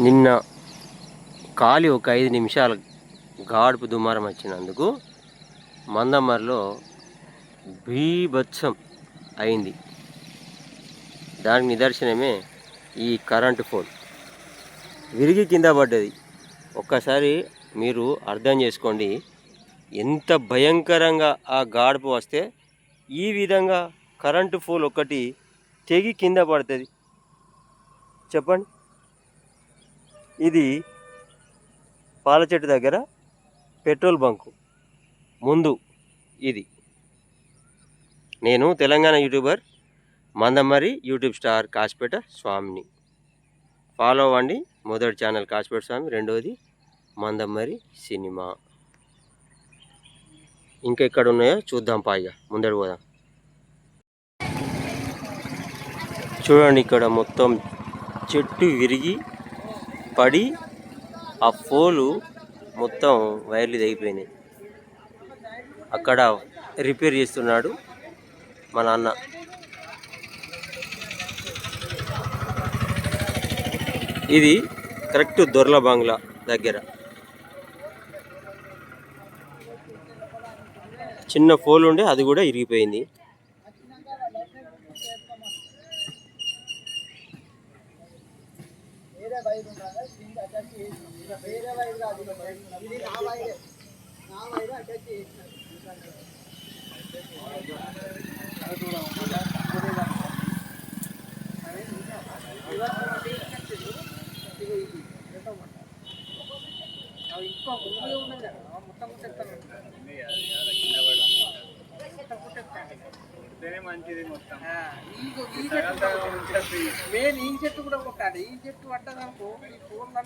నిన్న ఖాళీ ఒక 5 నిమిషాలు గాడుపు దుమారం వచ్చినందుకు మందమర్రిలో బీభత్సం అయింది. దానికి నిదర్శనమే ఈ కరెంటు పోల్ విరిగి కింద పడ్డది. ఒక్కసారి మీరు అర్థం చేసుకోండి, ఎంత భయంకరంగా ఆ గాడుపు వస్తే ఈ విధంగా కరెంటు పోల్ ఒకటి తెగి కింద పడుతుంది. చెప్పండి. ఇది పాల చెట్టు దగ్గర పెట్రోల్ బంకు ముందు. ఇది నేను Telangana youtuber Mandamarri YouTube star Kasipeta స్వామిని. ఫాలో అవ్వండి. మొదటి ఛానల్ కాసిపేట స్వామి, రెండవది మందమర్రి సినిమా. ఇంకా ఎక్కడ ఉన్నాయో చూద్దాం. పాయిగా ముందడు పోదాం. చూడండి, ఇక్కడ మొత్తం చెట్టు విరిగి పడి ఆ పోలు మొత్తం వైర్లు తెగిపోయినాయి. అక్కడ రిపేర్ చేస్తున్నాడు మా నాన్న. ఇది కరెక్ట్ దొర్ల బంగ్లా దగ్గర చిన్న పోల్ ఉండే, అది కూడా ఇరిగిపోయింది.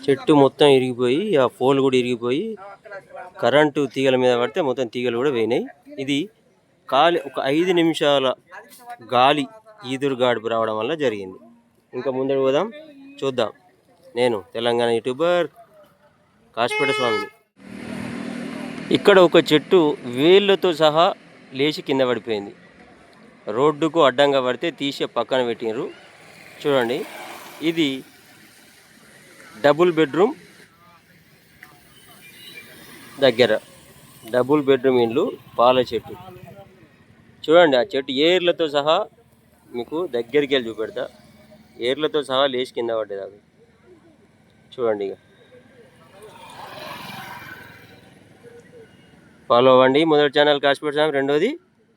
చెట్టు మొత్తం ఇరిగిపోయి ఆ పోల్ కూడా ఇరిగిపోయి కరెంటు తీగల మీద పడితే మొత్తం తీగలు కూడా పోయినాయి. ఇది ఖాళీ ఒక 5 నిమిషాల గాలి ఈదురు గాడుపు రావడం వల్ల జరిగింది. ఇంకా ముందడు పోదాం, చూద్దాం. నేను తెలంగాణ యూట్యూబర్ కాసిపేట స్వామిని. ఇక్కడ ఒక చెట్టు వేళ్ళతో సహా లేచి కింద పడిపోయింది. రోడ్డుకు అడ్డంగా పడితే తీసి పక్కన పెట్టినారు. చూడండి, ఇది డబుల్ బెడ్రూమ్ దగ్గర, డబుల్ బెడ్రూమ్ ఇల్లు, పాల చెట్టు. చూడండి, ఆ చెట్టు ఏర్లతో సహా మీకు దగ్గరికి వెళ్ళి చూపెడతా. ఏర్లతో సహా లేచి కింద పడ్డది. అది చూడండి. ఇక ఫాలో అవ్వండి. మొదటి ఛానల్ కాసిపేట స్వామి, రెండోది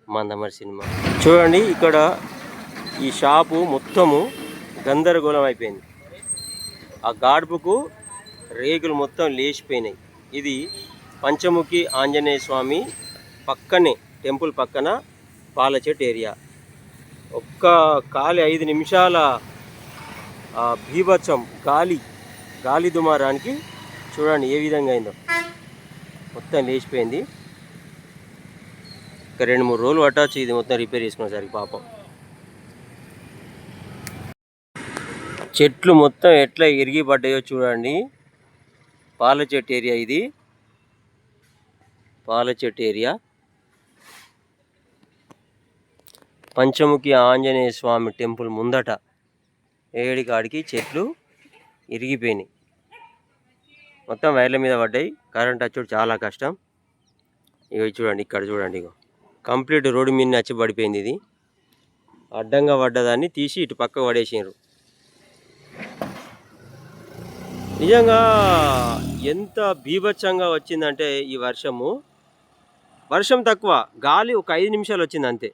మందమర్రి సినిమా. చూడండి, ఇక్కడ ఈ షాపు మొత్తము గందరగోళం అయిపోయింది. ఆ గాడుపుకు రేకులు మొత్తం లేచిపోయినాయి. ఇది పంచముఖి ఆంజనేయ స్వామి పక్కనే, టెంపుల్ పక్కన పాల చెట్టు ఏరియా. ఒక్క ఖాళీ 5 నిమిషాల బీభత్సం గాలి దుమారానికి చూడండి ఏ విధంగా అయిందో. మొత్తం లేచిపోయింది. ఒక 2-3 రోజులు పట్టవచ్చు ఇది మొత్తం రిపేర్ చేసుకునేసరికి. పాపం చెట్లు మొత్తం ఎట్లా ఇరిగి పడ్డాయో చూడండి. పాల చెట్టు ఏరియా, ఇది పాల చెట్టు ఏరియా. పంచముఖి ఆంజనేయ స్వామి టెంపుల్ ముందట ఏడికాడికి చెట్లు ఇరిగిపోయినాయి. మొత్తం వైర్ల మీద పడ్డాయి. కరెంట్ వచ్చుడు చాలా కష్టం. ఇక చూడండి, ఇక్కడ చూడండి, ఇగో కంప్లీట్ రోడ్డు మీద వచ్చి పడిపోయింది. ఇది అడ్డంగా పడ్డదాన్ని తీసి ఇటు పక్క పడేసారు. నిజంగా ఎంత బీభత్సంగా వచ్చిందంటే ఈ వర్షం తక్కువ, గాలి ఒక 5 నిమిషాలు వచ్చింది అంతే.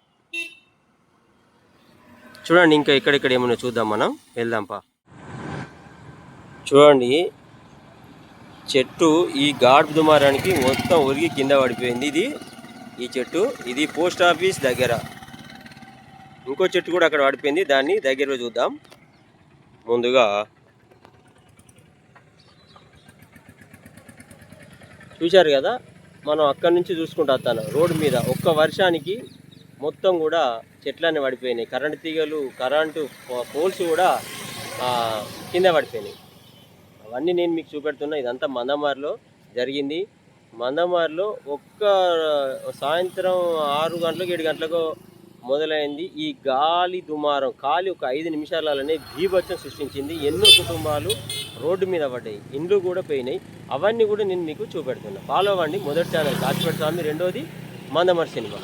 చూడండి, ఇంకా ఇక్కడిక్కడ ఏమన్నా చూద్దాం, మనం వెళ్దాంపా. చూడండి, చెట్టు ఈ గాడుపు దుమారానికి మొత్తం ఒరిగి కింద పడిపోయింది. ఈ చెట్టు, ఇది పోస్ట్ ఆఫీస్ దగ్గర. ఇంకో చెట్టు కూడా అక్కడ పడిపోయింది, దాన్ని దగ్గరలో చూద్దాం. ముందుగా చూశారు కదా, మనం అక్కడి నుంచి చూసుకుంటూ వస్తాను. రోడ్డు మీద ఒక్క వర్షానికి మొత్తం కూడా చెట్లన్నీ పడిపోయినాయి. కరెంటు తీగలు, కరెంటు పోల్స్ కూడా కింద పడిపోయినాయి. అవన్నీ నేను మీకు చూపెడుతున్నా. ఇదంతా మందమర్రిలో జరిగింది. మందమర్రిలో సాయంత్రం 6 గంటలకు 7 గంటలకు మొదలైంది ఈ గాలి దుమారం. గాలి ఒక 5 నిమిషాలనే బీభత్సం సృష్టించింది. ఎన్నో కుటుంబాలు రోడ్డు మీద పడ్డాయి, ఇండ్లు కూడా పోయినాయి. అవన్నీ కూడా నేను మీకు చూపెడుతున్నా. ఫాలో అవ్వండి. మొదటి ఛానల్ కాశీపేట స్వామి, రెండోది మందమరి సినిమా.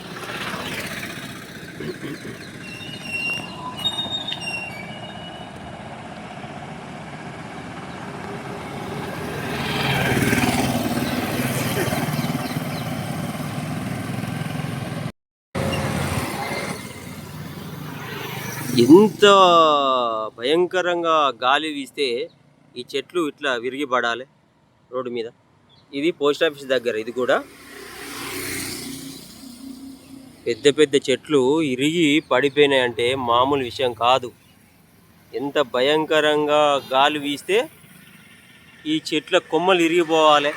ఎంత భయంకరంగా గాలి వీస్తే ఈ చెట్లు ఇట్లా విరిగి పడాలి రోడ్డు మీద. ఇది పోస్ట్ ఆఫీస్ దగ్గర. ఇది కూడా పెద్ద పెద్ద చెట్లు ఇరిగి పడిపోయినాయంటే మామూలు విషయం కాదు. ఎంత భయంకరంగా గాలి వీస్తే ఈ చెట్ల కొమ్మలు ఇరిగిపోవాలి.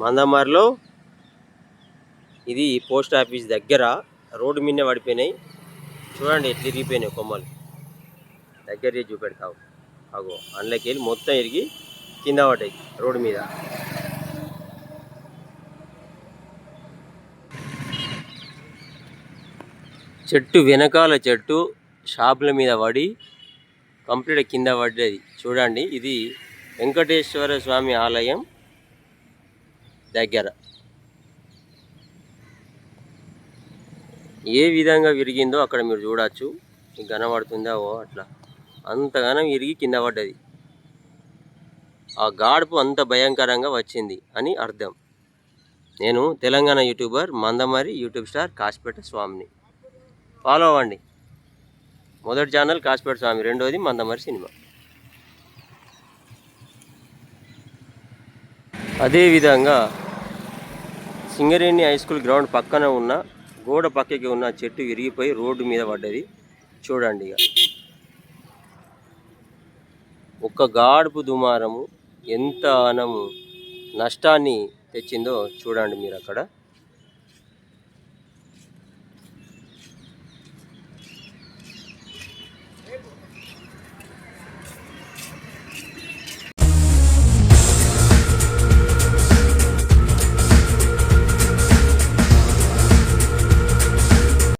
మందమరిలో ఇది పోస్ట్ ఆఫీస్ దగ్గర రోడ్డు మీదనే పడిపోయినాయి. చూడండి ఎట్లా ఇరిగిపోయినాయి కొమ్మలు. దగ్గర చూపెడతావు. అగో అందులోకి వెళ్ళి మొత్తం ఇరిగి కింద పడ్డాయి రోడ్డు మీద. చెట్టు వెనకాల చెట్టు షాపుల మీద పడి కంప్లీట్ కింద పడ్డది. చూడండి ఇది వెంకటేశ్వర స్వామి ఆలయం దగ్గర ఏ విధంగా విరిగిందో అక్కడ మీరు చూడవచ్చు. మీకు కనబడుతుందా? ఓ అట్లా అంతగానం విరిగి కింద పడ్డది. ఆ గాడుపు అంత భయంకరంగా వచ్చింది అని అర్థం. నేను Telangana youtuber Mandamarri YouTube star Kasipeta స్వామిని. ఫాలో అవ్వండి. మొదటి ఛానల్ కాశీపేట స్వామి, రెండోది మందమరి సినిమా. అదేవిధంగా సింగరేణి హై స్కూల్ గ్రౌండ్ పక్కన ఉన్న గోడ పక్కకి ఉన్న చెట్టు విరిగిపోయి రోడ్డు మీద పడ్డది. చూడండి ఇక ఒక్క గాడుపు దుమారము ఎంత నష్టాన్ని తెచ్చిందో చూడండి మీరు అక్కడ.